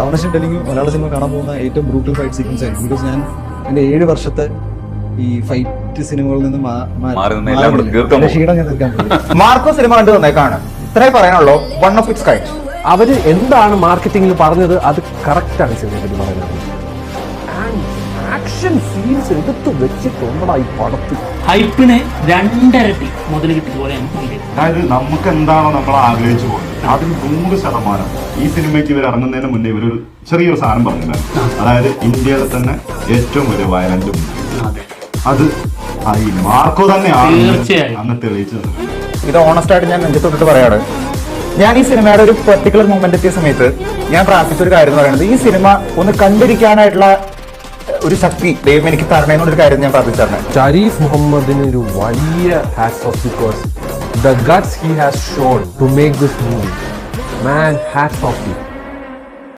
Honestly telling മലയാള cinema കാണാൻ പോകുന്ന ഏറ്റവും ബ്രൂട്ടൽ ഫൈറ്റ് സീക്വൻസ് ആയിരിക്കും. ബിക്കോസ് ഞാൻ എൻ്റെ 7 വർഷത്തെ ഈ ഫൈറ്റ് സിനിമകളിൽ നിന്ന് ക്ഷീണം ഞാൻ തീർക്കാൻ പറ്റും. മാർക്കോ സിനിമ കണ്ടു തന്നേക്കാണ്, ഇത്രേ പറയാനുള്ളൂ. One of its kind. അവര് എന്താണ് മാർക്കറ്റിംഗിൽ പറഞ്ഞത് അത് കറക്റ്റാണ് സിനിമയെ പറ്റി പറയുന്നത്. ആക്ഷൻ സീൻസ് എടുത്ത് വെച്ചിട്ടുണ്ടോ ഈ പടത്തിൽ. ഹൈപ്പിന് 2 ഇരട്ടി മുതൽ കിട്ടിയതുപോലെയാണ്. അതായത് നമുക്ക് എന്താണോ നമ്മൾ ആഗ്രഹിച്ചു പോകുന്നത് അതിന് 100% ഈ സിനിമയ്ക്ക് ഇവർ ഇറങ്ങുന്നതിന് മുന്നേ ഇവരൊരു ചെറിയൊരു സാധനം പറഞ്ഞിട്ടുണ്ടായിരുന്നു. അതായത് ഇന്ത്യയിലെ തന്നെ ഏറ്റവും വലിയ വയലന്റ് അത് ഈ മാർക്കോ തന്നെയാണ് അന്ന് തെളിയിച്ചു തന്നത്. ഇത് ഓണസ്റ്റ് ആയിട്ട് ഞാൻ നെഞ്ചത്തോട്ടിട്ട് പറയാണ്. ഞാൻ ഈ സിനിമയുടെ ഒരു പെർട്ടിക്കുലർ മൊമെന്റ് എത്തിയ സമയത്ത് ഞാൻ പ്രാർത്ഥിച്ചൊരു കാര്യം എന്ന് പറയുന്നത്, ഈ സിനിമ ഒന്ന് കണ്ടിരിക്കാനായിട്ടുള്ള ഒരു ശക്തി ദൈവം എനിക്ക് തരണേന്നൊരു കാര്യം ഞാൻ പ്രാർത്ഥിച്ചായിരുന്നു. ഷരീഫ് മുഹമ്മദിന് ഒരു വലിയ hats off because the guts he has shown to make this movie, man, hats off to you.